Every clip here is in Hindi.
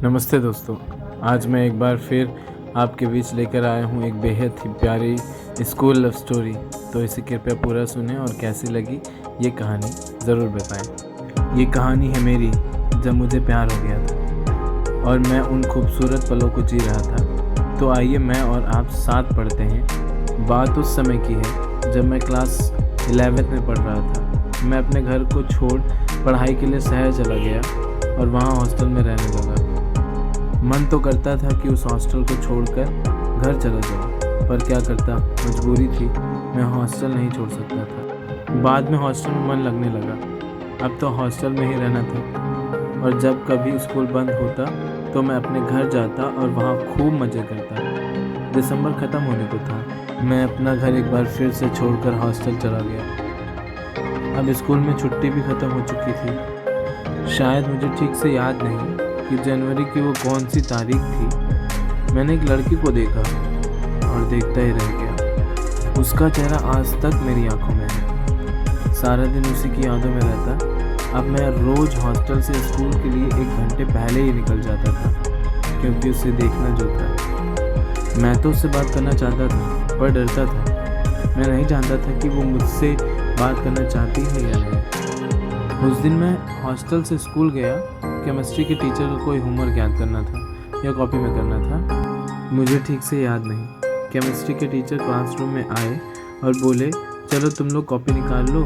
नमस्ते दोस्तों। आज मैं एक बार फिर आपके बीच लेकर आया हूँ एक बेहद ही प्यारी स्कूल लव स्टोरी। तो इसे कृपया पूरा सुनें और कैसी लगी ये कहानी ज़रूर बताएं। ये कहानी है मेरी जब मुझे प्यार हो गया था और मैं उन खूबसूरत पलों को जी रहा था। तो आइए मैं और आप साथ पढ़ते हैं। बात उस समय की है जब मैं क्लास 11th में पढ़ रहा था। मैं अपने घर को छोड़ पढ़ाई के लिए शहर चला गया और वहाँ हॉस्टल में रहने लगा। मन तो करता था कि उस हॉस्टल को छोड़कर घर चला जाऊं, पर क्या करता, मजबूरी थी। मैं हॉस्टल नहीं छोड़ सकता था। बाद में हॉस्टल में मन लगने लगा। अब तो हॉस्टल में ही रहना था और जब कभी स्कूल बंद होता तो मैं अपने घर जाता और वहाँ खूब मज़े करता। दिसंबर ख़त्म होने को था। मैं अपना घर एक बार फिर से छोड़कर हॉस्टल चला गया। अब स्कूल में छुट्टी भी ख़त्म हो चुकी थी। शायद मुझे ठीक से याद नहीं कि जनवरी की वो कौन सी तारीख थी। मैंने एक लड़की को देखा और देखता ही रह गया। उसका चेहरा आज तक मेरी आंखों में है। सारा दिन उसी की यादों में रहता। अब मैं रोज़ हॉस्टल से स्कूल के लिए 1 घंटे पहले ही निकल जाता था, क्योंकि उसे देखना जो था। मैं तो उससे बात करना चाहता था, पर डरता था। मैं नहीं जानता था कि वो मुझसे बात करना चाहती है या नहीं। उस दिन मैं हॉस्टल से स्कूल गया। केमिस्ट्री के टीचर को कोई होमवर्क याद करना था या कॉपी में करना था, मुझे ठीक से याद नहीं। केमिस्ट्री के टीचर क्लासरूम में आए और बोले, चलो तुम लोग कॉपी निकाल लो।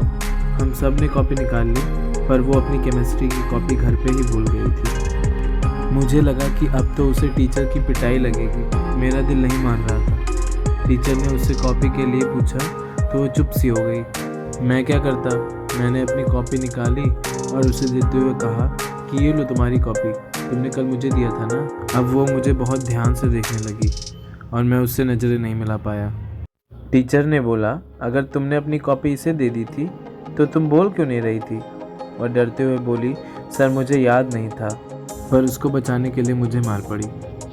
हम सब ने कॉपी निकाल ली, पर वो अपनी केमिस्ट्री की कॉपी घर पे ही भूल गई थी। मुझे लगा कि अब तो उसे टीचर की पिटाई लगेगी। मेरा दिल नहीं मान रहा था। टीचर ने उससे कॉपी के लिए पूछा तो वो चुप सी हो गई। मैं क्या करता, मैंने अपनी कॉपी निकाली और उसे देते हुए कहा कि ये लो तुम्हारी कॉपी, तुमने कल मुझे दिया था ना। अब वो मुझे बहुत ध्यान से देखने लगी और मैं उससे नज़रें नहीं मिला पाया। टीचर ने बोला, अगर तुमने अपनी कॉपी इसे दे दी थी तो तुम बोल क्यों नहीं रही थी? और डरते हुए बोली, सर मुझे याद नहीं था। पर उसको बचाने के लिए मुझे मार पड़ी।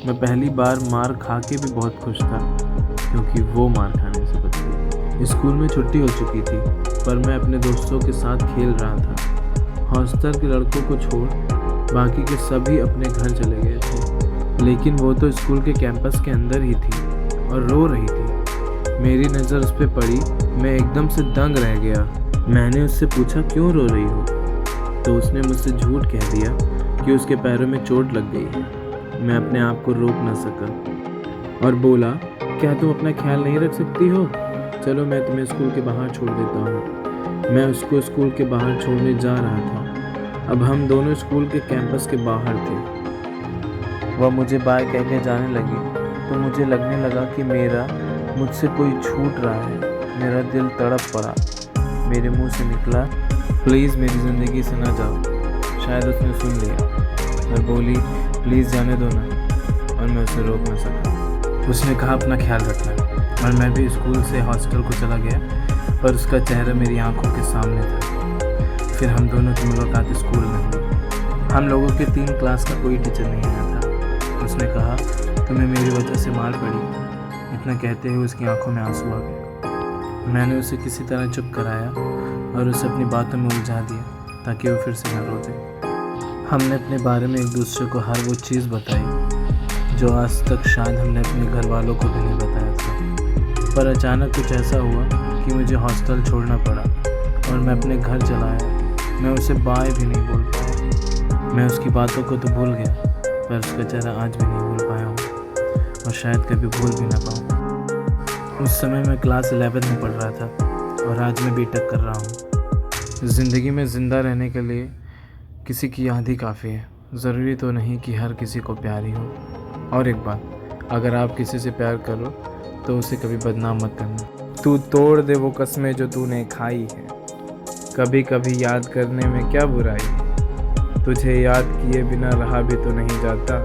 मैं पहली बार मार खा के भी बहुत खुश था, क्योंकि वो मार खाने से बच गई। स्कूल में छुट्टी हो चुकी थी, पर मैं अपने दोस्तों के साथ खेल रहा था। हॉस्टल के लड़कों को छोड़ बाकी के सभी अपने घर चले गए थे, लेकिन वो तो स्कूल के कैंपस के अंदर ही थी और रो रही थी। मेरी नज़र उस पर पड़ी। मैं एकदम से दंग रह गया। मैंने उससे पूछा, क्यों रो रही हो? तो उसने मुझसे झूठ कह दिया कि उसके पैरों में चोट लग गई है। मैं अपने आप को रोक न सका और बोला, क्या तुम अपना ख्याल नहीं रख सकती हो? चलो मैं तुम्हें स्कूल के बाहर छोड़ देता हूँ। मैं उसको स्कूल के बाहर छोड़ने जा रहा था। अब हम दोनों स्कूल के कैंपस के बाहर थे। वह मुझे बाय कह के जाने लगी तो मुझे लगने लगा कि मुझसे कोई छूट रहा है। मेरा दिल तड़प पड़ा। मेरे मुंह से निकला, प्लीज़ मेरी ज़िंदगी से ना जाओ। शायद उसने सुन लिया और बोली, प्लीज़ जाने दो ना, और मैं उसे रोक न सका। उसने कहा, अपना ख्याल रखना। और मैं भी स्कूल से हॉस्टल को चला गया, पर उसका चेहरा मेरी आंखों के सामने था। फिर हम दोनों की मुलाकात स्कूल में हुई। हम लोगों के 3 क्लास का कोई टीचर नहीं आया था। उसने कहा, तुम्हें मेरी वजह से मार पड़ी। इतना कहते हुए उसकी आंखों में आंसू आ गए। मैंने उसे किसी तरह चुप कराया और उसे अपनी बातों में उलझा दिया ताकि वो फिर से न रो दे। हमने अपने बारे में एक दूसरे को हर वो चीज़ बताई जो आज तक शायद हमने अपने घर वालों को भी नहीं बताया था। पर अचानक कुछ ऐसा हुआ कि मुझे हॉस्टल छोड़ना पड़ा और मैं अपने घर चला आया। मैं उसे बाय भी नहीं बोल पाया। मैं उसकी बातों को तो भूल गया, पर उसका चेहरा आज भी नहीं भूल पाया हूँ और शायद कभी भूल भी ना पाऊँ। उस समय मैं क्लास 11 में पढ़ रहा था और आज मैं बीटेक कर रहा हूँ। ज़िंदगी में ज़िंदा रहने के लिए किसी की याद ही काफ़ी है। ज़रूरी तो नहीं कि हर किसी को प्यार ही हो। और एक बात, अगर आप किसी से प्यार करो तो उसे कभी बदनाम मत करना। तू तोड़ दे वो कस्में जो तूने खाई है, कभी कभी याद करने में क्या बुराई है। तुझे याद किए बिना रहा भी तो नहीं जाता,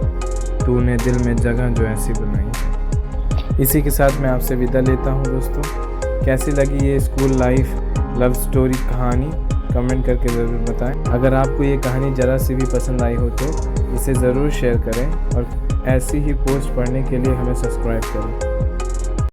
तूने दिल में जगह जो ऐसी बनाई है। इसी के साथ मैं आपसे विदा लेता हूँ दोस्तों। कैसी लगी ये स्कूल लाइफ लव स्टोरी कहानी, कमेंट करके ज़रूर बताएं। अगर आपको ये कहानी ज़रा सी भी पसंद आई हो तो इसे ज़रूर शेयर करें और ऐसी ही पोस्ट पढ़ने के लिए हमें सब्सक्राइब करें।